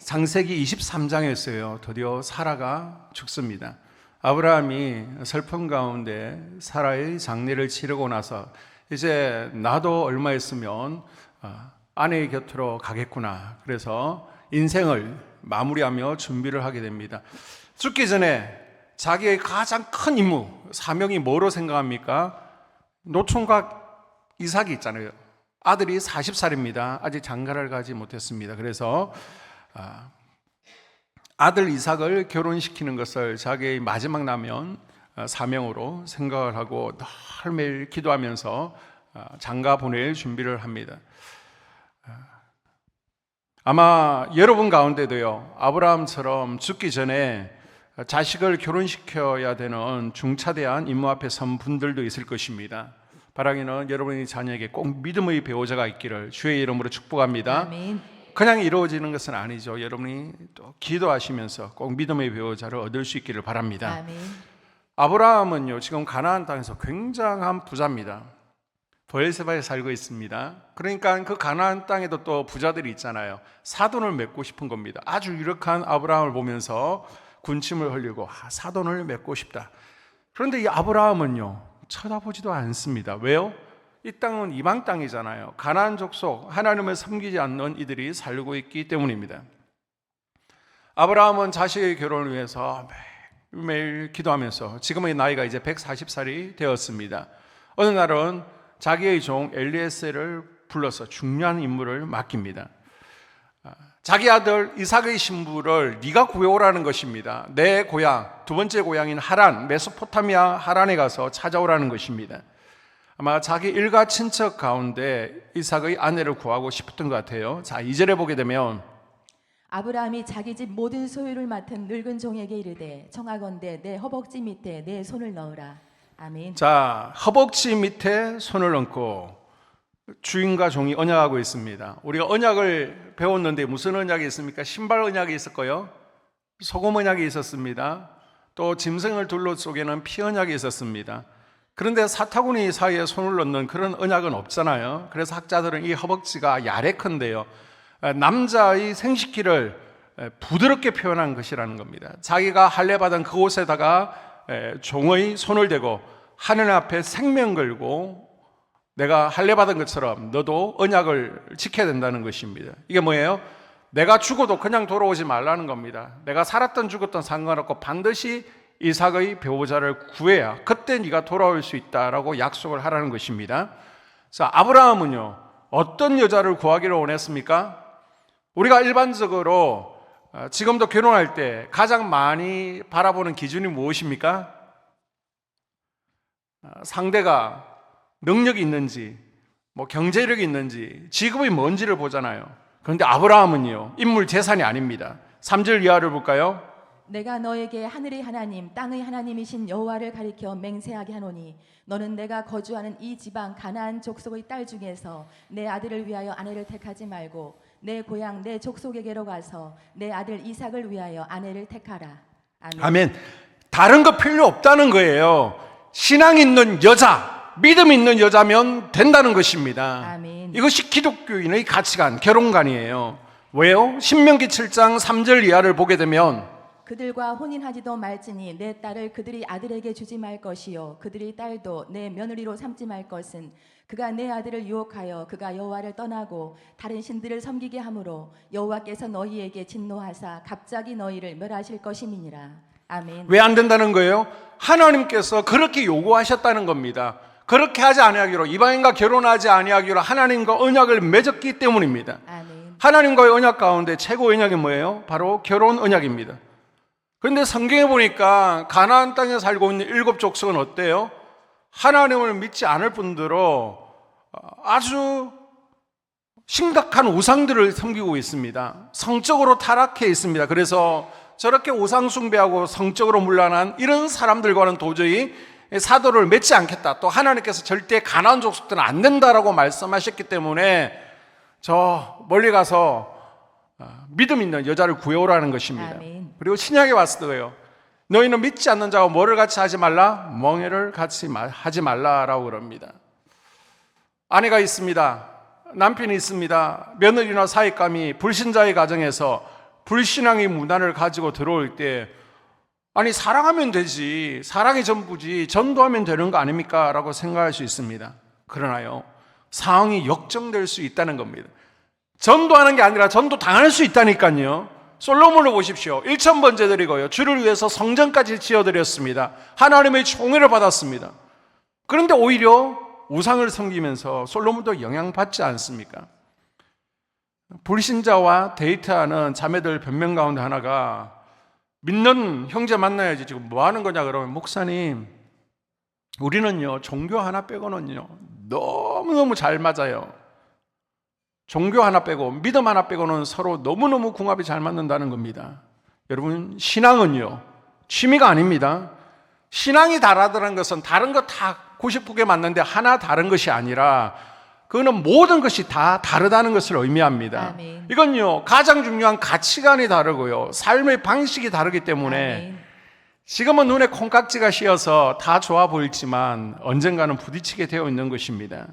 창세기 23장에서요 드디어 사라가 죽습니다. 아브라함이 슬픔 가운데 사라의 장례를 치르고 나서 이제 나도 얼마 있으면 아내의 곁으로 가겠구나. 그래서 인생을 마무리하며 준비를 하게 됩니다. 죽기 전에 자기의 가장 큰 임무, 사명이 뭐로 생각합니까? 노총각 이삭이 있잖아요. 아들이 40살입니다. 아직 장가를 가지 못했습니다. 그래서 아들 이삭을 결혼시키는 것을 자기의 마지막 남은 사명으로 생각을 하고 늘 매일 기도하면서 장가 보낼 준비를 합니다. 아마 여러분 가운데도요, 아브라함처럼 죽기 전에 자식을 결혼시켜야 되는 중차대한 임무 앞에 선 분들도 있을 것입니다. 바라기는 여러분의 자녀에게 꼭 믿음의 배우자가 있기를 주의 이름으로 축복합니다. 아멘. 그냥 이루어지는 것은 아니죠. 여러분이 또 기도하시면서 꼭 믿음의 배우자를 얻을 수 있기를 바랍니다. 아멘. 아브라함은요, 지금 가나안 땅에서 굉장한 부자입니다. 브엘세바에 살고 있습니다. 그러니까 그 가나안 땅에도 또 부자들이 있잖아요. 사돈을 맺고 싶은 겁니다. 아주 유력한 아브라함을 보면서 군침을 흘리고 사돈을 맺고 싶다. 그런데 이 아브라함은요, 쳐다보지도 않습니다. 왜요? 이 땅은 이방 땅이잖아요. 가나안 족속, 하나님을 섬기지 않는 이들이 살고 있기 때문입니다. 아브라함은 자식의 결혼을 위해서 매일 기도하면서 지금의 나이가 이제 140살이 되었습니다. 어느 날은 자기의 종 엘리에셀을 불러서 중요한 임무를 맡깁니다. 자기 아들 이삭의 신부를 네가 구해오라는 것입니다. 내 고향, 두 번째 고향인 하란, 메소포타미아 하란에 가서 찾아오라는 것입니다. 아마 자기 일가 친척 가운데 이삭의 아내를 구하고 싶었던 것 같아요. 자, 2절에 보게 되면 아브라함이 자기 집 모든 소유를 맡은 늙은 종에게 이르되 청하건대 내 허벅지 밑에 내 손을 넣으라. 아멘. 자, 허벅지 밑에 손을 얹고 주인과 종이 언약하고 있습니다. 우리가 언약을 배웠는데 무슨 언약이 있습니까? 신발 언약이 있었고요, 소금 언약이 있었습니다. 또 짐승을 둘러 속에는 피 언약이 있었습니다. 그런데 사타구니 사이에 손을 넣는 그런 언약은 없잖아요. 그래서 학자들은 이 허벅지가 야레컨데요, 남자의 생식기를 부드럽게 표현한 것이라는 겁니다. 자기가 할례받은 그곳에다가 종의 손을 대고 하늘 앞에 생명 걸고 내가 할례받은 것처럼 너도 언약을 지켜야 된다는 것입니다. 이게 뭐예요? 내가 죽어도 그냥 돌아오지 말라는 겁니다. 내가 살았든 죽었든 상관없고 반드시 이삭의 배우자를 구해야 그때 네가 돌아올 수 있다라고 약속을 하라는 것입니다. 자, 아브라함은요, 어떤 여자를 구하기를 원했습니까? 우리가 일반적으로 지금도 결혼할 때 가장 많이 바라보는 기준이 무엇입니까? 상대가 능력이 있는지, 경제력이 있는지, 직업이 뭔지를 보잖아요. 그런데 아브라함은요, 인물 재산이 아닙니다. 3절 이하를 볼까요? 내가 너에게 하늘의 하나님 땅의 하나님이신 여호와를 가리켜 맹세하게 하노니 너는 내가 거주하는 이 지방 가나안 족속의 딸 중에서 내 아들을 위하여 아내를 택하지 말고 내 고향 내 족속에게로 가서 내 아들 이삭을 위하여 아내를 택하라. 아멘. 아멘. 다른 거 필요 없다는 거예요. 신앙 있는 여자, 믿음 있는 여자면 된다는 것입니다. 아멘. 이것이 기독교인의 가치관, 결혼관이에요. 왜요? 신명기 7장 3절 이하를 보게 되면 그들과 혼인하지도 말지니 내 딸을 그들이 아들에게 주지 말 것이요 그들이 딸도 내 며느리로 삼지 말 것은 그가 내 아들을 유혹하여 그가 여호와를 떠나고 다른 신들을 섬기게 하므로 여호와께서 너희에게 진노하사 갑자기 너희를 멸하실 것임이니라. 아멘. 왜 안 된다는 거예요? 하나님께서 그렇게 요구하셨다는 겁니다. 그렇게 하지 아니하기로, 이방인과 결혼하지 아니하기로 하나님과 언약을 맺었기 때문입니다. 아멘. 하나님과의 언약 가운데 최고의 언약이 뭐예요? 바로 결혼 언약입니다. 그런데 성경에 보니까 가나안 땅에 살고 있는 7 족속은 어때요? 하나님을 믿지 않을 뿐더러 아주 심각한 우상들을 섬기고 있습니다. 성적으로 타락해 있습니다. 그래서 저렇게 우상 숭배하고 성적으로 문란한 이런 사람들과는 도저히 사도를 맺지 않겠다. 또 하나님께서 절대 가나안 족속들은 안 된다라고 말씀하셨기 때문에 저 멀리 가서 믿음 있는 여자를 구해오라는 것입니다. 아멘. 그리고 신약에 왔어요. 너희는 믿지 않는 자와 뭐를 같이 하지 말라? 멍에를 같이 하지 말라라고 그럽니다. 아내가 있습니다. 남편이 있습니다. 며느리나 사익감이 불신자의 가정에서 불신앙의 문화를 가지고 들어올 때 아니 사랑하면 되지, 사랑이 전부지, 전도하면 되는 거 아닙니까? 라고 생각할 수 있습니다. 그러나요, 상황이 역정될 수 있다는 겁니다. 전도하는 게 아니라 전도 당할 수 있다니까요. 솔로몬을 보십시오. 1,000번째 드리고요, 주를 위해서 성전까지 지어드렸습니다. 하나님의 총애를 받았습니다. 그런데 오히려 우상을 섬기면서 솔로몬도 영향받지 않습니까? 불신자와 데이트하는 자매들 변명 가운데 하나가, 믿는 형제 만나야지 지금 뭐 하는 거냐 그러면, 목사님 우리는요 종교 하나 빼고는요 너무너무 잘 맞아요. 종교 하나 빼고 믿음 하나 빼고는 서로 너무너무 궁합이 잘 맞는다는 겁니다. 여러분, 신앙은요 취미가 아닙니다. 신앙이 다르다는 것은 다른 거 다 99개 맞는데 하나 다른 것이 아니라 그거는 모든 것이 다 다르다는 것을 의미합니다. 아멘. 이건요 가장 중요한 가치관이 다르고요 삶의 방식이 다르기 때문에 아멘. 지금은 눈에 콩깍지가 씌어서 다 좋아 보이지만 언젠가는 부딪히게 되어 있는 것입니다.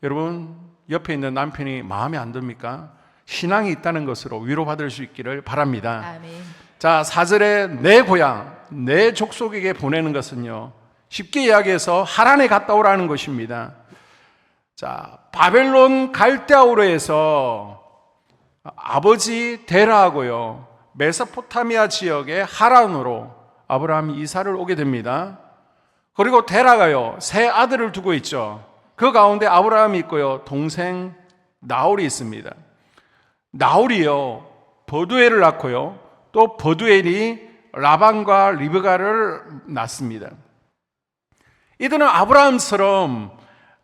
여러분, 옆에 있는 남편이 마음에 안 듭니까? 신앙이 있다는 것으로 위로받을 수 있기를 바랍니다. 아멘. 자, 4절에 내 고향, 내 족속에게 보내는 것은요 쉽게 이야기해서 하란에 갔다 오라는 것입니다. 자, 바벨론 갈대아우르에서 아버지 데라하고요 메소포타미아 지역의 하란으로 아브라함이 이사를 오게 됩니다. 그리고 데라가요 세 아들을 두고 있죠. 그 가운데 아브라함이 있고요 동생 나홀이 있습니다. 나홀이요 버두엘을 낳고요 또 버두엘이 라반과 리브가를 낳습니다. 이들은 아브라함처럼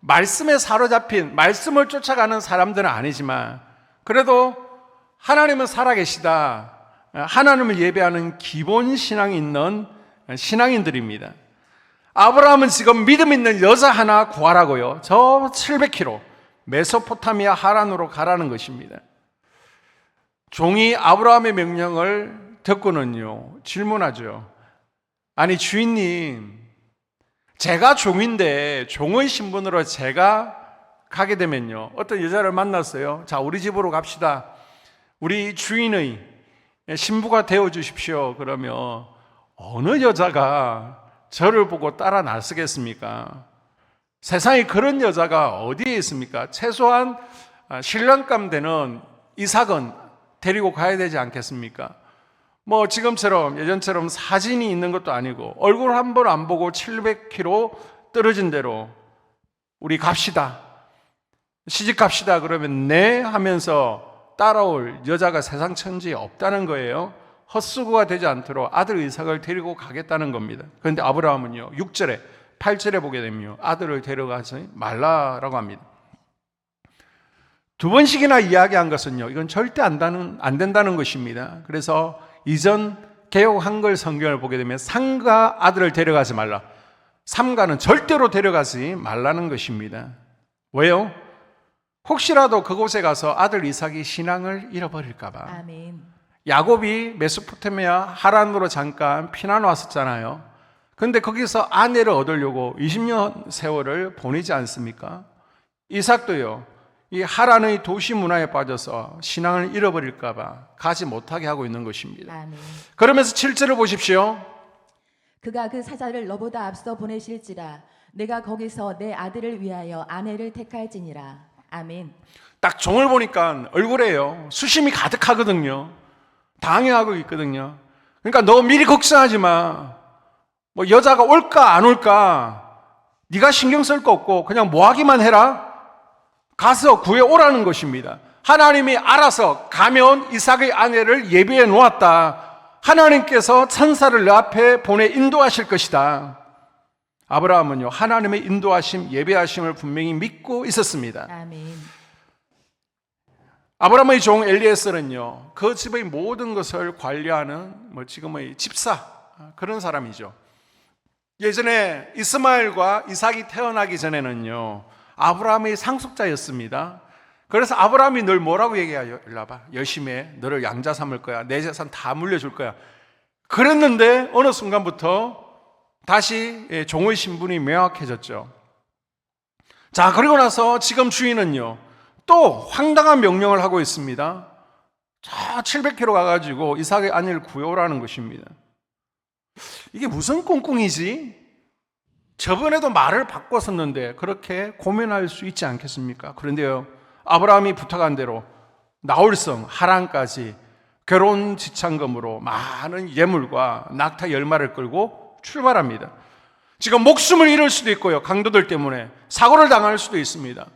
말씀에 사로잡힌, 말씀을 쫓아가는 사람들은 아니지만 그래도 하나님은 살아계시다, 하나님을 예배하는 기본 신앙이 있는 신앙인들입니다. 아브라함은 지금 믿음 있는 여자 하나 구하라고요 저 700km 메소포타미아 하란으로 가라는 것입니다. 종이 아브라함의 명령을 듣고는요 질문하죠. 아니 주인님, 제가 종인데 종의 신분으로 제가 가게 되면요 어떤 여자를 만났어요. 자, 우리 집으로 갑시다, 우리 주인의 신부가 되어 주십시오. 그러면 어느 여자가 저를 보고 따라 나서겠습니까? 세상에 그런 여자가 어디에 있습니까? 최소한 신랑감 되는 이삭은 데리고 가야 되지 않겠습니까? 뭐 지금처럼 예전처럼 사진이 있는 것도 아니고 얼굴 한 번 안 보고 700km 떨어진 데로 우리 갑시다, 시집 갑시다 그러면 네 하면서 따라올 여자가 세상 천지에 없다는 거예요. 헛수고가 되지 않도록 아들 이삭을 데리고 가겠다는 겁니다. 그런데 아브라함은요 6절에 8절에 보게 되면 아들을 데려가지 말라라고 합니다. 두 번씩이나 이야기한 것은요 이건 절대 안 된다는 것입니다. 그래서 이전 개역 한글 성경을 보게 되면 상가 아들을 데려가지 말라, 삼가는 절대로 데려가지 말라는 것입니다. 왜요? 혹시라도 그곳에 가서 아들 이삭이 신앙을 잃어버릴까 봐. 아멘. 야곱이 메소포타미아 하란으로 잠깐 피난 왔었잖아요. 그런데 거기서 아내를 얻으려고 20년 세월을 보내지 않습니까? 이삭도요 이 하란의 도시 문화에 빠져서 신앙을 잃어버릴까 봐 가지 못하게 하고 있는 것입니다. 아멘. 그러면서 7절을 보십시오. 그가 그 사자를 너보다 앞서 보내실지라 내가 거기서 내 아들을 위하여 아내를 택할지니라. 아멘. 딱 종을 보니까 얼굴에요 수심이 가득하거든요. 당해하고 있거든요. 그러니까 너 미리 걱정하지 마. 뭐 여자가 올까 안 올까 네가 신경 쓸 거 없고 그냥 뭐 하기만 해라. 가서 구해오라는 것입니다. 하나님이 알아서 가면 이삭의 아내를 예비해 놓았다. 하나님께서 천사를 내 앞에 보내 인도하실 것이다. 아브라함은요 하나님의 인도하심, 예배하심을 분명히 믿고 있었습니다. 아멘. 아브라함의 종 엘리에셀은요 그 집의 모든 것을 관리하는 지금의 집사, 그런 사람이죠. 예전에 이스마엘과 이삭이 태어나기 전에는요 아브라함의 상속자였습니다. 그래서 아브라함이 늘 뭐라고 얘기해요? 일로 와봐, 열심히 해, 너를 양자 삼을 거야, 내 재산 다 물려줄 거야. 그랬는데 어느 순간부터 다시 종의 신분이 명확해졌죠. 자, 그리고 나서 지금 주인은요 또 황당한 명령을 하고 있습니다. 저 700km 가가지고 이삭의 아내를 구해오라는 것입니다. 이게 무슨 꿍꿍이지? 저번에도 말을 바꿨었는데 그렇게 고민할 수 있지 않겠습니까? 그런데요, 아브라함이 부탁한 대로 나홀성 하란까지 결혼 지참금으로 많은 예물과 낙타 10마리를 끌고 출발합니다. 지금 목숨을 잃을 수도 있고요, 강도들 때문에 사고를 당할 수도 있습니다.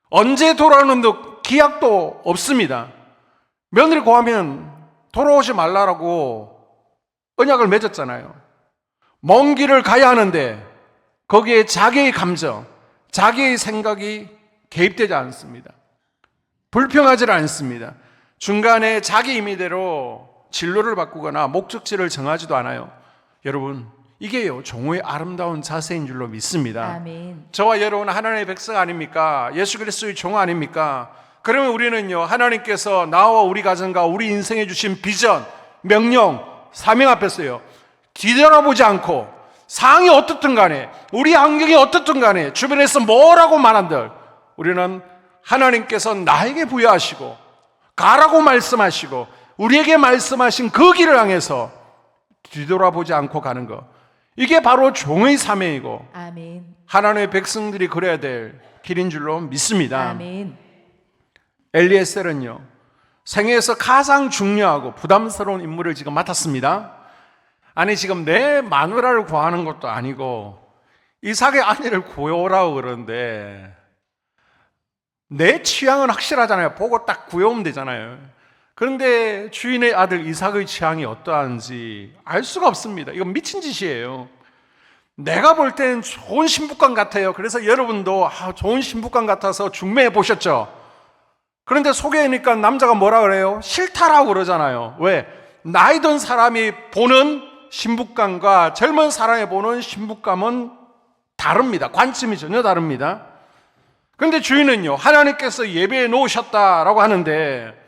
언제 돌아오는도 기약도 없습니다. 며느리 구하면 돌아오지 말라라고 언약을 맺었잖아요. 먼 길을 가야 하는데 거기에 자기의 감정, 자기의 생각이 개입되지 않습니다. 불평하지 않습니다. 중간에 자기 임의대로 진로를 바꾸거나 목적지를 정하지도 않아요. 여러분, 이게요, 종의 아름다운 자세인 줄로 믿습니다. 아멘. 저와 여러분은 하나님의 백성 아닙니까? 예수 그리스도의 종 아닙니까? 그러면 우리는요, 하나님께서 나와 우리 가정과 우리 인생에 주신 비전, 명령, 사명 앞에서요, 뒤돌아보지 않고 상황이 어떻든 간에, 우리 환경이 어떻든 간에, 주변에서 뭐라고 말한들 우리는 하나님께서 나에게 부여하시고 가라고 말씀하시고 우리에게 말씀하신 그 길을 향해서 뒤돌아보지 않고 가는 것, 이게 바로 종의 사명이고 아멘. 하나님의 백성들이 그래야 될 길인 줄로 믿습니다. 아멘. 엘리에셀은요, 생애에서 가장 중요하고 부담스러운 임무를 지금 맡았습니다. 아니, 지금 내 마누라를 구하는 것도 아니고 이삭의 아내를 구해오라고 그러는데 내 취향은 확실하잖아요. 보고 딱 구해오면 되잖아요. 그런데 주인의 아들 이삭의 취향이 어떠한지 알 수가 없습니다. 이건 미친 짓이에요. 내가 볼 땐 좋은 신부감 같아요. 그래서 여러분도 좋은 신부감 같아서 중매해 보셨죠? 그런데 소개하니까 남자가 뭐라 그래요? 싫다라고 그러잖아요. 왜? 나이 든 사람이 보는 신부감과 젊은 사람이 보는 신부감은 다릅니다. 관점이 전혀 다릅니다. 그런데 주인은요, 하나님께서 예배해 놓으셨다라고 하는데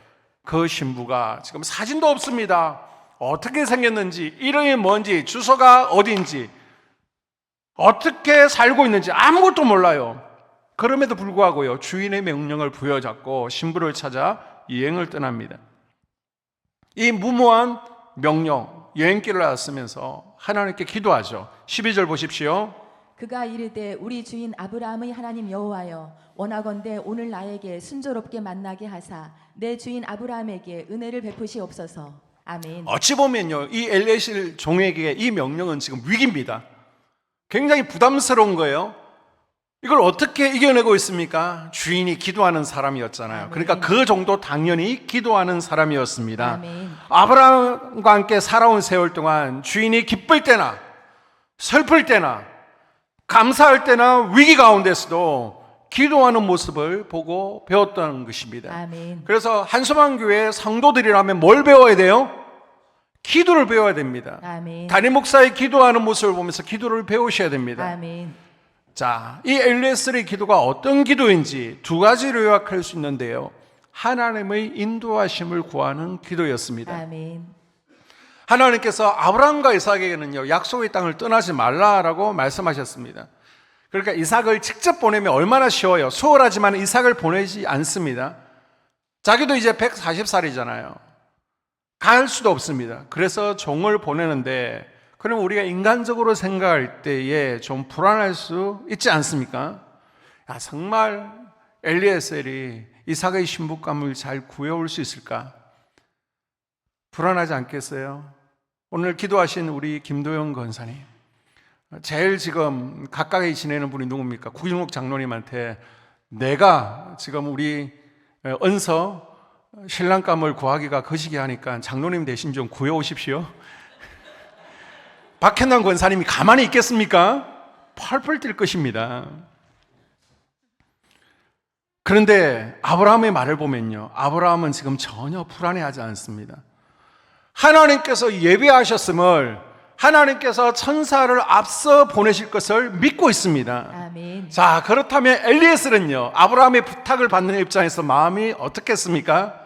그 신부가 지금 사진도 없습니다. 어떻게 생겼는지, 이름이 뭔지, 주소가 어디인지, 어떻게 살고 있는지 아무것도 몰라요. 그럼에도 불구하고요, 주인의 명령을 부여잡고 신부를 찾아 여행을 떠납니다. 이 무모한 명령, 여행길을 나서면서 하나님께 기도하죠. 12절 보십시오. 그가 이르되 우리 주인 아브라함의 하나님 여호와여, 원하건대 오늘 나에게 순조롭게 만나게 하사 내 주인 아브라함에게 은혜를 베푸시옵소서. 아멘. 어찌 보면요, 이 엘리에셀 종에게 이 명령은 지금 위기입니다. 굉장히 부담스러운 거예요. 이걸 어떻게 이겨내고 있습니까? 주인이 기도하는 사람이었잖아요. 아멘. 그러니까 그 정도 당연히 기도하는 사람이었습니다. 아멘. 아브라함과 함께 살아온 세월 동안 주인이 기쁠 때나 슬플 때나 감사할 때나 위기 가운데서도 기도하는 모습을 보고 배웠다는 것입니다. 아멘. 그래서 한소만 교회 성도들이라면 뭘 배워야 돼요? 기도를 배워야 됩니다. 아멘. 담임 목사의 기도하는 모습을 보면서 기도를 배우셔야 됩니다. 아멘. 자, 이 엘리에셀의 기도가 어떤 기도인지 두 가지로 요약할 수 있는데요, 하나님의 인도하심을 구하는 기도였습니다. 아멘. 하나님께서 아브라함과 이삭에게는요, 약속의 땅을 떠나지 말라라고 말씀하셨습니다. 그러니까 이삭을 직접 보내면 얼마나 쉬워요. 수월하지만 이삭을 보내지 않습니다. 자기도 이제 140살이잖아요. 갈 수도 없습니다. 그래서 종을 보내는데, 그럼 우리가 인간적으로 생각할 때에 좀 불안할 수 있지 않습니까? 야, 정말 엘리에셀이 이삭의 신부감을 잘 구해올 수 있을까? 불안하지 않겠어요? 오늘 기도하신 우리 김도영 권사님, 제일 지금 가까이 지내는 분이 누굽니까? 구일목 장로님한테 내가 지금 우리 은서 신랑감을 구하기가 거시기 하니까 장로님 대신 좀 구해오십시오. 박현남 권사님이 가만히 있겠습니까? 펄펄 뛸 것입니다. 그런데 아브라함의 말을 보면요, 아브라함은 지금 전혀 불안해하지 않습니다. 하나님께서 예배하셨음을, 하나님께서 천사를 앞서 보내실 것을 믿고 있습니다. 아멘. 자, 그렇다면 엘리에셀은요, 아브라함의 부탁을 받는 입장에서 마음이 어떻겠습니까?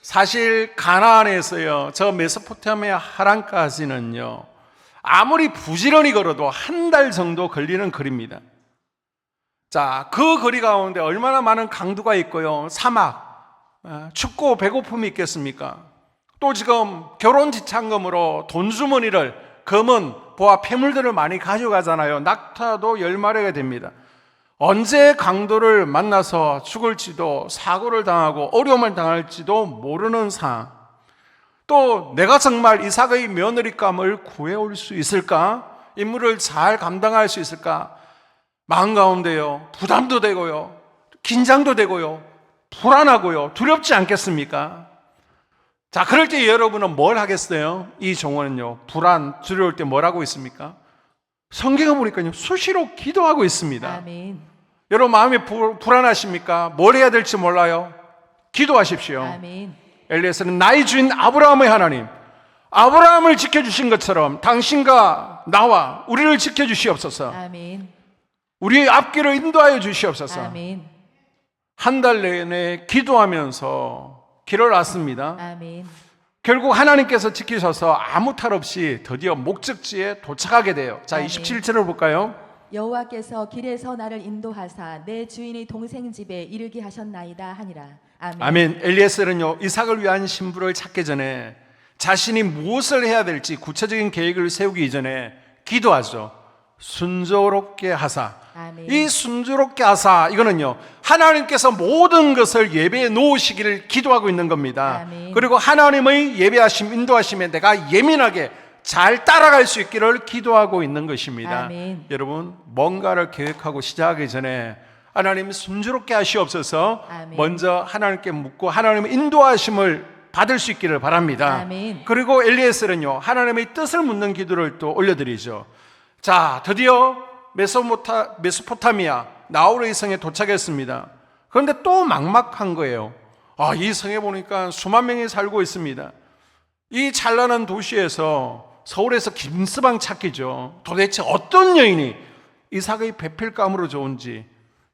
사실 가나안에서요, 저 메소포타미아 하란까지는요, 아무리 부지런히 걸어도 한 달 정도 걸리는 거리입니다. 자, 그 거리 가운데 얼마나 많은 강도가 있고요, 사막, 춥고 배고픔이 있겠습니까? 또 지금 결혼 지참금으로 돈 주머니를 금은 보아 폐물들을 많이 가져가잖아요. 낙타도 10마리가 됩니다. 언제 강도를 만나서 죽을지도 사고를 당하고 어려움을 당할지도 모르는 상황. 또 내가 정말 이삭의 며느리감을 구해올 수 있을까? 임무를 잘 감당할 수 있을까? 마음 가운데요, 부담도 되고요, 긴장도 되고요, 불안하고요, 두렵지 않겠습니까? 자, 그럴 때 여러분은 뭘 하겠어요? 이 종원은요, 불안, 두려울 때 뭘 하고 있습니까? 성경을 보니까요, 수시로 기도하고 있습니다. 아멘. 여러분 마음이 불안하십니까? 뭘 해야 될지 몰라요? 기도하십시오. 아멘. 엘리에서는 나의 주인 아브라함의 하나님, 아브라함을 지켜주신 것처럼 당신과 나와 우리를 지켜주시옵소서. 아멘. 우리의 앞길을 인도하여 주시옵소서. 아멘. 한 달 내내 기도하면서 길을 놨습니다. 아멘. 결국 하나님께서 지키셔서 아무 탈 없이 드디어 목적지에 도착하게 돼요. 자, 아멘. 27절을 볼까요? 여호와께서 길에서 나를 인도하사 내 주인의 동생 집에 이르게 하셨나이다 하니라. 아멘. 아멘. 엘리에셀은요, 이삭을 위한 신부를 찾기 전에 자신이 무엇을 해야 될지 구체적인 계획을 세우기 이전에 기도하죠. 순조롭게 하사. 아멘. 이 순조롭게 하사, 이거는요, 하나님께서 모든 것을 예배에 놓으시기를 기도하고 있는 겁니다. 아멘. 그리고 하나님의 예배하심, 인도하심에 내가 예민하게 잘 따라갈 수 있기를 기도하고 있는 것입니다. 아멘. 여러분, 뭔가를 계획하고 시작하기 전에 하나님 순조롭게 하시옵소서. 아멘. 먼저 하나님께 묻고 하나님의 인도하심을 받을 수 있기를 바랍니다. 아멘. 그리고 엘리에셀은요, 하나님의 뜻을 묻는 기도를 또 올려드리죠. 자, 드디어 메소포타미아 나홀의 성에 도착했습니다. 그런데 또 막막한 거예요. 이 성에 보니까 수만 명이 살고 있습니다. 이 찬란한 도시에서, 서울에서 김서방 찾기죠. 도대체 어떤 여인이 이삭의 배필감으로 좋은지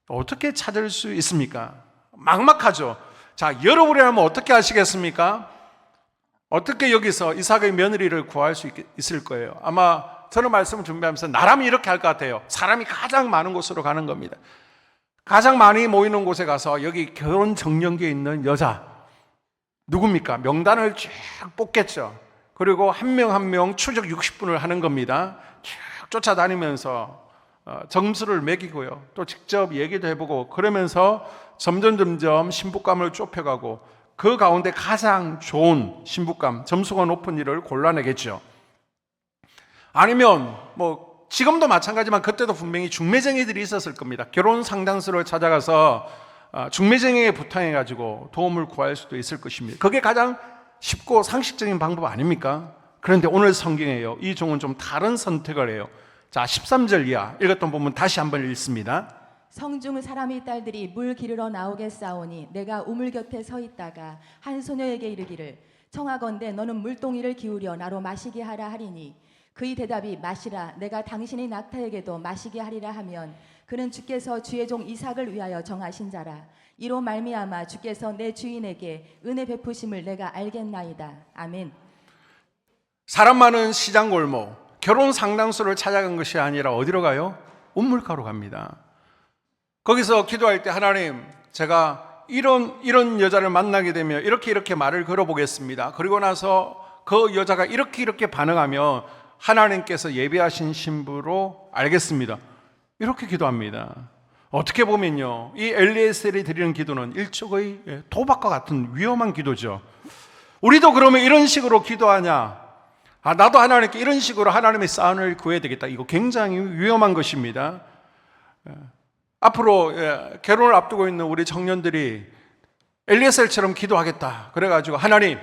어떻게 찾을 수 있습니까? 막막하죠. 자, 여러분이라면 어떻게 하시겠습니까? 어떻게 여기서 이삭의 며느리를 구할 수 있을 거예요? 아마 저는 말씀을 준비하면서 나라면 이렇게 할 것 같아요. 사람이 가장 많은 곳으로 가는 겁니다. 가장 많이 모이는 곳에 가서 여기 결혼 정년기에 있는 여자 누굽니까? 명단을 쭉 뽑겠죠. 그리고 한 명 한 명 추적 60분을 하는 겁니다. 쭉 쫓아다니면서 점수를 매기고요. 또 직접 얘기도 해보고 그러면서 점점 신부감을 좁혀가고 그 가운데 가장 좋은 신부감, 점수가 높은 일을 골라내겠죠. 아니면 뭐 지금도 마찬가지지만 그때도 분명히 중매쟁이들이 있었을 겁니다. 결혼 상담소를 찾아가서 중매쟁이에 부탁해가지고 도움을 구할 수도 있을 것입니다. 그게 가장 쉽고 상식적인 방법 아닙니까? 그런데 오늘 성경에요, 이 종은 좀 다른 선택을 해요. 자, 13절 이하 읽었던 부분 다시 한번 읽습니다. 성중 사람의 딸들이 물 기르러 나오겠사오니 내가 우물 곁에 서 있다가 한 소녀에게 이르기를 청하건대 너는 물동이를 기울여 나로 마시게 하라 하리니 그의 대답이 마시라 내가 당신의 낙타에게도 마시게 하리라 하면 그는 주께서 주의 종 이삭을 위하여 정하신 자라. 이로 말미암아 주께서 내 주인에게 은혜 베푸심을 내가 알겠나이다. 아멘. 사람 많은 시장 골목, 결혼 상담소를 찾아간 것이 아니라 어디로 가요? 우물가로 갑니다. 거기서 기도할 때 하나님, 제가 이런 여자를 만나게 되면 이렇게 말을 걸어보겠습니다. 그리고 나서 그 여자가 이렇게 반응하면 하나님께서 예비하신 신부로 알겠습니다. 이렇게 기도합니다. 어떻게 보면요, 이 엘리에셀이 드리는 기도는 일종의 도박과 같은 위험한 기도죠. 우리도 그러면 이런 식으로 기도하냐? 나도 하나님께 이런 식으로 하나님의 사안을 구해야 되겠다. 이거 굉장히 위험한 것입니다. 앞으로 결혼을 앞두고 있는 우리 청년들이 엘리에셀처럼 기도하겠다. 그래가지고 하나님,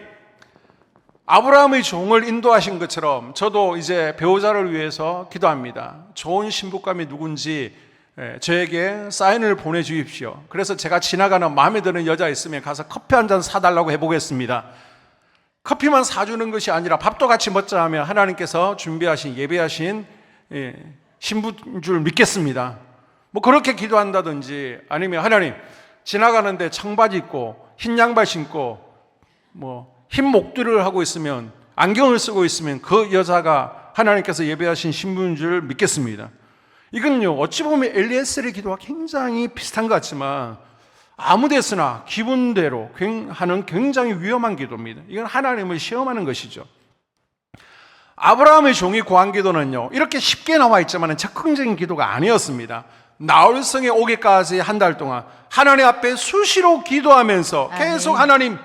아브라함의 종을 인도하신 것처럼 저도 이제 배우자를 위해서 기도합니다. 좋은 신부감이 누군지 저에게 사인을 보내주십시오. 그래서 제가 지나가는 마음에 드는 여자 있으면 가서 커피 한 잔 사달라고 해보겠습니다. 커피만 사주는 것이 아니라 밥도 같이 먹자 하면 하나님께서 준비하신, 예배하신 신부인 줄 믿겠습니다. 뭐 그렇게 기도한다든지, 아니면 하나님, 지나가는데 청바지 입고 흰 양발 신고 흰 목도리를 하고 있으면, 안경을 쓰고 있으면 그 여자가 하나님께서 예배하신 신부인 줄 믿겠습니다. 이건요, 어찌 보면 엘리에셀의 기도와 굉장히 비슷한 것 같지만 아무 데서나 기분대로 하는 굉장히 위험한 기도입니다. 이건 하나님을 시험하는 것이죠. 아브라함의 종이 구한 기도는요, 이렇게 쉽게 나와 있지만 적극적인 기도가 아니었습니다. 나홀성에 오기까지 한 달 동안 하나님 앞에 수시로 기도하면서 계속 아멘. 하나님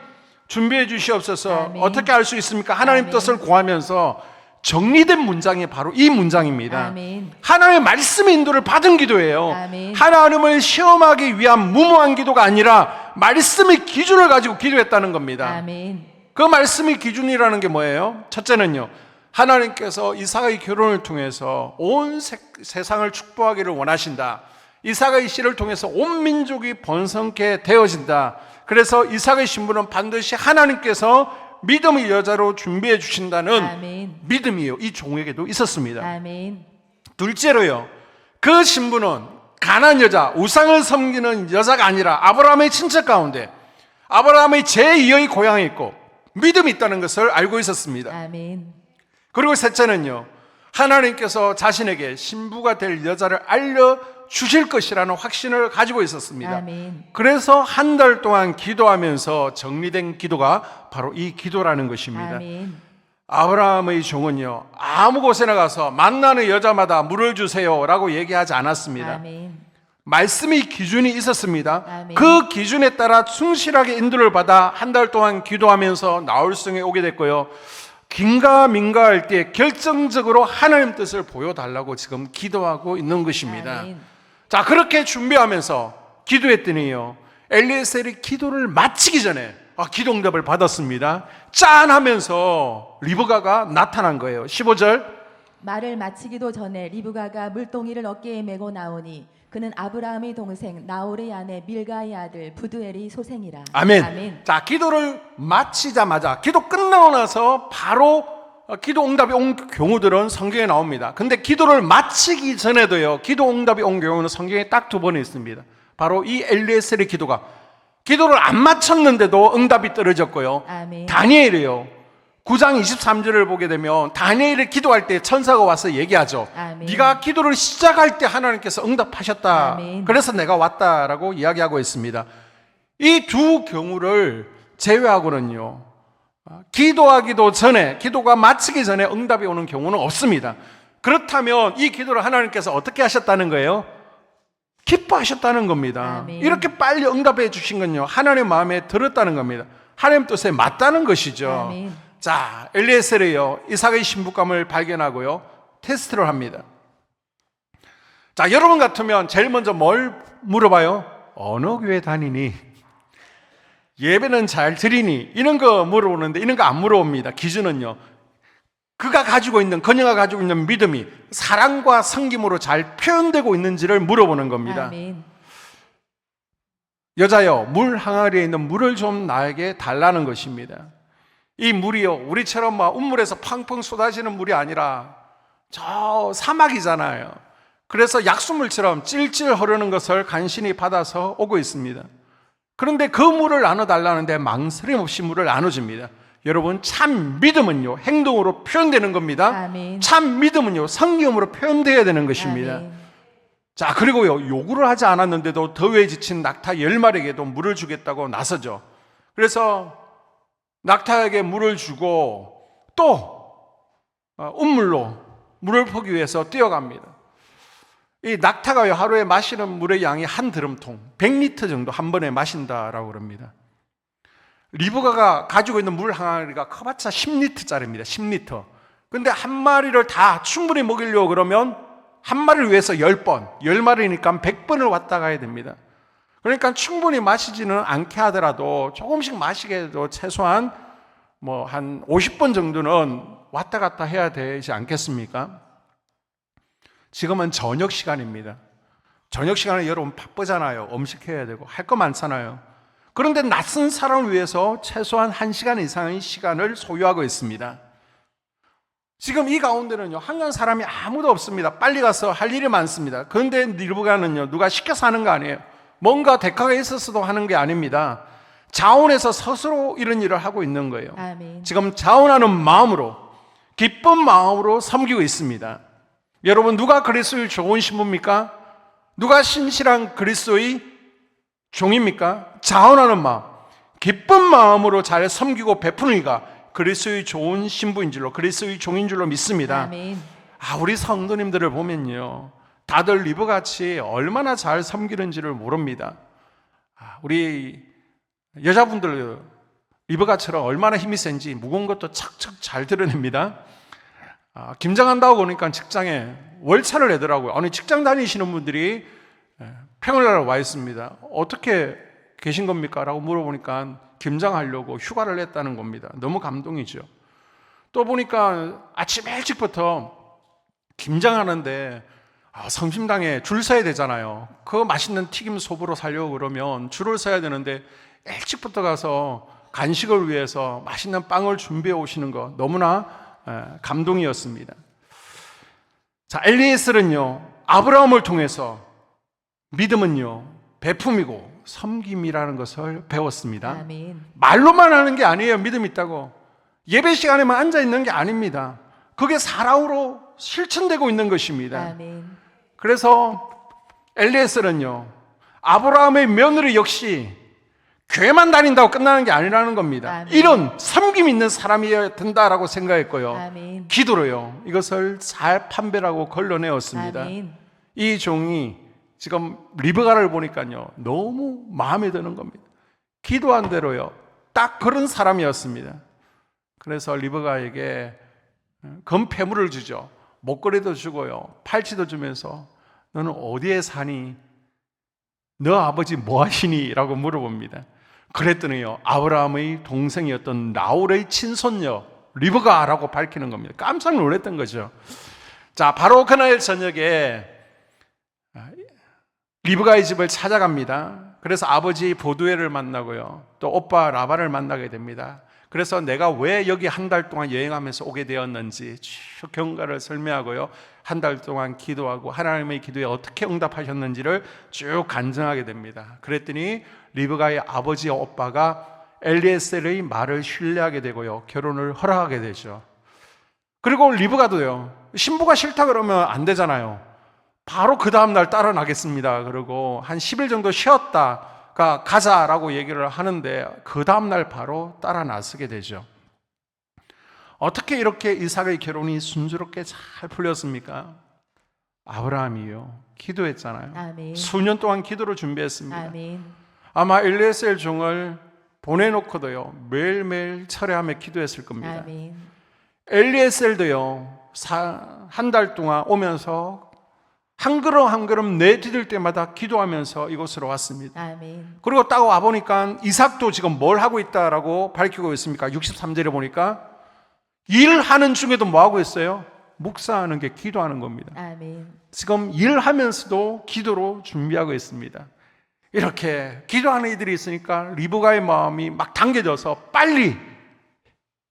준비해 주시옵소서. 아멘. 어떻게 할 수 있습니까? 하나님 아멘. 뜻을 구하면서 정리된 문장이 바로 이 문장입니다. 아멘. 하나님의 말씀의 인도를 받은 기도예요. 아멘. 하나님을 시험하기 위한 무모한 기도가 아니라 말씀의 기준을 가지고 기도했다는 겁니다. 아멘. 그 말씀의 기준이라는 게 뭐예요? 첫째는요, 하나님께서 이삭의 결혼을 통해서 온 세상을 축복하기를 원하신다. 이삭의 씨를 통해서 온 민족이 번성케 되어진다. 그래서 이삭의 신부는 반드시 하나님께서 믿음의 여자로 준비해 주신다는 아멘. 믿음이요, 이 종에게도 있었습니다. 아멘. 둘째로요, 그 신부는 가난한 여자, 우상을 섬기는 여자가 아니라 아브라함의 친척 가운데 아브라함의 제2의 고향에 있고 믿음이 있다는 것을 알고 있었습니다. 아멘. 그리고 셋째는요, 하나님께서 자신에게 신부가 될 여자를 알려주실 것이라는 확신을 가지고 있었습니다. 아멘. 그래서 한 달 동안 기도하면서 정리된 기도가 바로 이 기도라는 것입니다. 아멘. 아브라함의 종은요, 아무 곳에나 가서 만나는 여자마다 물을 주세요 라고 얘기하지 않았습니다. 아멘. 말씀의 기준이 있었습니다. 아멘. 그 기준에 따라 충실하게 인도를 받아 한 달 동안 기도하면서 나홀성에 오게 됐고요, 긴가민가 할 때 결정적으로 하나님 뜻을 보여달라고 지금 기도하고 있는 것입니다. 아멘. 자, 그렇게 준비하면서 기도했더니요, 엘리에셀이 기도를 마치기 전에 기도 응답을 받았습니다. 짠 하면서 리브가가 나타난 거예요. 15절, 말을 마치기도 전에 리브가가 물동이를 어깨에 메고 나오니 그는 아브라함의 동생 나홀의 아내 밀가의 아들 부두엘의 소생이라. 아멘. 아멘. 자, 기도를 마치자마자 기도 끝나고 나서 바로 기도 응답이 온 경우들은 성경에 나옵니다. 근데 기도를 마치기 전에도요, 기도 응답이 온 경우는 성경에 딱 두 번 있습니다. 바로 이 엘리에셀의 기도를 안 마쳤는데도 응답이 떨어졌고요. 아멘. 다니엘이요, 9장 23절을 보게 되면 다니엘이 기도할 때 천사가 와서 얘기하죠. 아멘. 네가 기도를 시작할 때 하나님께서 응답하셨다. 아멘. 그래서 내가 왔다라고 이야기하고 있습니다. 이 두 경우를 제외하고는요, 기도하기도 전에, 기도가 마치기 전에 응답이 오는 경우는 없습니다. 그렇다면 이 기도를 하나님께서 어떻게 하셨다는 거예요? 기뻐하셨다는 겁니다. 아멘. 이렇게 빨리 응답해 주신 건요, 하나님 마음에 들었다는 겁니다. 하나님 뜻에 맞다는 것이죠. 아멘. 자, 엘리에셀이요, 이삭의 신부감을 발견하고요, 테스트를 합니다. 자, 여러분 같으면 제일 먼저 뭘 물어봐요? 어느 교회 다니니? 예배는 잘 드리니? 이런 거 물어보는데 이런 거 안 물어봅니다. 기준은요, 그녀가 가지고 있는 믿음이 사랑과 섬김으로 잘 표현되고 있는지를 물어보는 겁니다. 아멘. 여자여, 물 항아리에 있는 물을 좀 나에게 달라는 것입니다. 이 물이요, 우리처럼 막 운물에서 팡팡 쏟아지는 물이 아니라 저 사막이잖아요. 그래서 약수물처럼 찔찔 흐르는 것을 간신히 받아서 오고 있습니다. 그런데 그 물을 나눠달라는데 망설임 없이 물을 나눠줍니다. 여러분, 참 믿음은요, 행동으로 표현되는 겁니다. 아멘. 참 믿음은요, 성경으로 표현되어야 되는 것입니다. 아멘. 자, 그리고요, 요구를 하지 않았는데도 더위에 지친 낙타 10마리에게도 물을 주겠다고 나서죠. 그래서 낙타에게 물을 주고 또 운물로 물을 퍼기 위해서 뛰어갑니다. 이 낙타가 하루에 마시는 물의 양이 한 드럼통, 100리터 정도 한 번에 마신다라고 그럽니다. 리브가가 가지고 있는 물 항아리가 커봤자 10리터짜리입니다. 10리터. 근데 한 마리를 다 충분히 먹이려고 그러면 한 마리를 위해서 10번, 10마리니까 100번을 왔다 가야 됩니다. 그러니까 충분히 마시지는 않게 하더라도 조금씩 마시게 해도 최소한 한 50번 정도는 왔다 갔다 해야 되지 않겠습니까? 지금은 저녁 시간입니다. 저녁 시간에 여러분 바쁘잖아요. 음식해야 되고 할 거 많잖아요. 그런데 낯선 사람을 위해서 최소한 1시간 이상의 시간을 소유하고 있습니다. 지금 이 가운데는요, 한간 사람이 아무도 없습니다. 빨리 가서 할 일이 많습니다. 그런데 리브가는요, 누가 시켜서 하는 거 아니에요. 뭔가 대가가 있었어도 하는 게 아닙니다. 자원해서 스스로 이런 일을 하고 있는 거예요. 아멘. 지금 자원하는 마음으로, 기쁜 마음으로 섬기고 있습니다. 여러분, 누가 그리스도의 좋은 신부입니까? 누가 신실한 그리스도의 종입니까? 자원하는 마음, 기쁜 마음으로 잘 섬기고 베푸는 이가 그리스도의 좋은 신부인 줄로, 그리스도의 종인 줄로 믿습니다. 아멘. 우리 성도님들을 보면요, 다들 리브같이 얼마나 잘 섬기는지를 모릅니다. 우리 여자분들 리브가처럼 얼마나 힘이 센지 무거운 것도 착착 잘 드러냅니다. 김장한다고 보니까 직장에 월차를 내더라고요. 아니, 직장 다니시는 분들이 평일날 와 있습니다. 어떻게 계신 겁니까? 라고 물어보니까 김장하려고 휴가를 냈다는 겁니다. 너무 감동이죠. 또 보니까 아침 일찍부터 김장하는데 성심당에 줄 서야 되잖아요. 그 맛있는 튀김 소보로 살려고 그러면 줄을 서야 되는데 일찍부터 가서 간식을 위해서 맛있는 빵을 준비해 오시는 거 너무나 감동이었습니다. 자, 엘리에셀은요, 아브라함을 통해서 믿음은요, 베품이고 섬김이라는 것을 배웠습니다. 아멘. 말로만 하는 게 아니에요. 믿음 있다고 예배 시간에만 앉아 있는 게 아닙니다. 그게 사랑으로 실천되고 있는 것입니다. 아멘. 그래서 엘리에셀은요, 아브라함의 며느리 역시 교회만 다닌다고 끝나는 게 아니라는 겁니다. 아멘. 이런 섬김 있는 사람이어야 된다라고 생각했고요. 아멘. 기도로요, 이것을 잘 판별하고 걸러내었습니다. 아멘. 이 종이 지금 리브가를 보니까요, 너무 마음에 드는 겁니다. 기도한 대로요, 딱 그런 사람이었습니다. 그래서 리브가에게 금폐물을 주죠. 목걸이도 주고요, 팔찌도 주면서 너는 어디에 사니? 너 아버지 뭐 하시니? 라고 물어봅니다. 그랬더니요, 아브라함의 동생이었던 나홀의 친손녀 리브가라고 밝히는 겁니다. 깜짝 놀랐던 거죠. 자, 바로 그날 저녁에 리브가의 집을 찾아갑니다. 그래서 아버지 보두엘을 만나고요, 또 오빠 라반을 만나게 됩니다. 그래서 내가 왜 여기 한 달 동안 여행하면서 오게 되었는지 쭉 경과를 설명하고요, 한 달 동안 기도하고 하나님의 기도에 어떻게 응답하셨는지를 쭉 간증하게 됩니다. 그랬더니 리브가의 아버지와 오빠가 엘리에셀의 말을 신뢰하게 되고요, 결혼을 허락하게 되죠. 그리고 리브가도요, 신부가 싫다 그러면 안 되잖아요. 바로 그 다음날 따라 나겠습니다. 그리고 한 10일 정도 쉬었다가 가자라고 얘기를 하는데 그 다음날 바로 따라 나서게 되죠. 어떻게 이렇게 이삭의 결혼이 순조롭게 잘 풀렸습니까? 아브라함이요, 기도했잖아요. 아멘. 수년 동안 기도를 준비했습니다. 아멘. 아마 엘리에셀 종을 보내놓고도요, 매일매일 철회하며 기도했을 겁니다. 아멘. 엘리에셀도요, 한 달 동안 오면서 한 걸음 한 걸음 내디딜 때마다 기도하면서 이곳으로 왔습니다. 아멘. 그리고 딱 와보니까 이삭도 지금 뭘 하고 있다라고 밝히고 있습니까? 63절에 보니까 일하는 중에도 뭐 하고 있어요? 묵상하는 게 기도하는 겁니다. 아멘. 지금 일하면서도 기도로 준비하고 있습니다. 이렇게 기도하는 이들이 있으니까 리브가의 마음이 막 당겨져서 빨리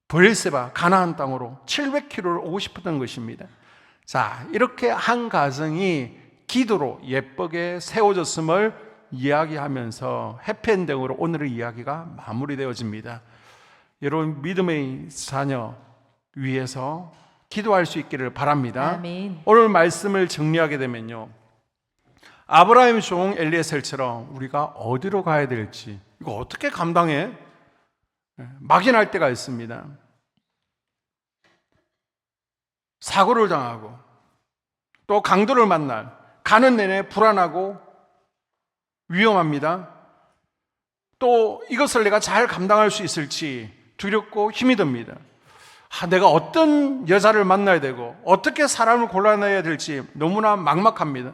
브엘세바 가나안 땅으로 700km를 오고 싶었던 것입니다. 자, 이렇게 한 가정이 기도로 예쁘게 세워졌음을 이야기하면서 해피엔딩으로 오늘의 이야기가 마무리되어집니다. 여러분, 믿음의 자녀 위해서 기도할 수 있기를 바랍니다. 아멘. 오늘 말씀을 정리하게 되면요, 아브라함의 종 엘리에셀처럼 우리가 어디로 가야 될지, 이거 어떻게 감당해? 막연할 때가 있습니다. 사고를 당하고 또 강도를 만날, 가는 내내 불안하고 위험합니다. 또 이것을 내가 잘 감당할 수 있을지 두렵고 힘이 듭니다. 내가 어떤 여자를 만나야 되고 어떻게 사람을 골라내야 될지 너무나 막막합니다.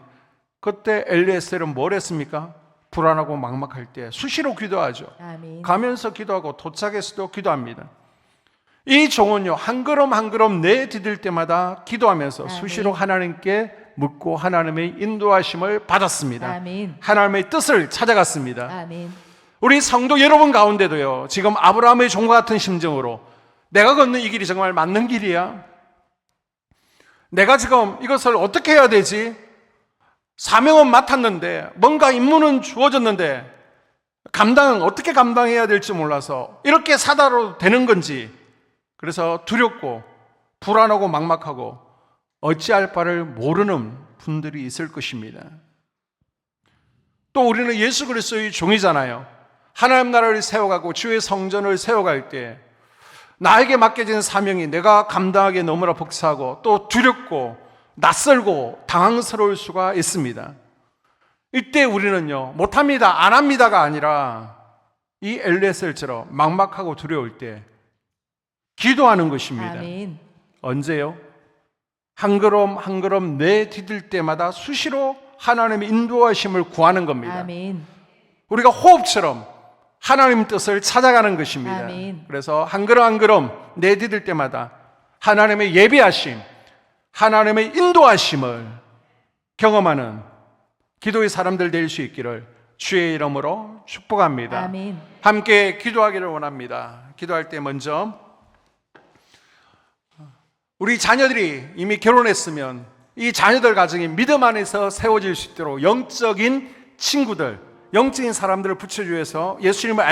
그때 엘리에셀은 뭘 했습니까? 불안하고 막막할 때 수시로 기도하죠. 아멘. 가면서 기도하고 도착해서도 기도합니다. 이 종은요, 한 걸음 한 걸음 내디딜 때마다 기도하면서 아멘. 수시로 하나님께 묻고 하나님의 인도하심을 받았습니다. 아멘. 하나님의 뜻을 찾아갔습니다. 아멘. 우리 성도 여러분 가운데도요, 지금 아브라함의 종과 같은 심정으로 내가 걷는 이 길이 정말 맞는 길이야? 내가 지금 이것을 어떻게 해야 되지? 사명은 맡았는데, 뭔가 임무는 주어졌는데 어떻게 감당해야 될지 몰라서 이렇게 사다로 되는 건지, 그래서 두렵고 불안하고 막막하고 어찌할 바를 모르는 분들이 있을 것입니다. 또 우리는 예수 그리스도의 종이잖아요. 하나님 나라를 세워가고 주의 성전을 세워갈 때 나에게 맡겨진 사명이 내가 감당하기에 너무나 벅차고 또 두렵고 낯설고 당황스러울 수가 있습니다. 이때 우리는요, 못합니다, 안 합니다가 아니라 이 엘레셀처럼 막막하고 두려울 때 기도하는 것입니다. 아멘. 언제요? 한 걸음 한 걸음 내디딜 때마다 수시로 하나님의 인도하심을 구하는 겁니다. 아멘. 우리가 호흡처럼 하나님 뜻을 찾아가는 것입니다. 아멘. 그래서 한 걸음 한 걸음 내디딜 때마다 하나님의 예비하심, 하나님의 인도하심을 경험하는 기도의 사람들 될 수 있기를 주의 이름으로 축복합니다. 아멘. 함께 기도하기를 원합니다. 기도할 때 먼저 우리 자녀들이 이미 결혼했으면 이 자녀들 가정이 믿음 안에서 세워질 수 있도록 영적인 친구들, 영적인 사람들을 붙여주어서 예수님을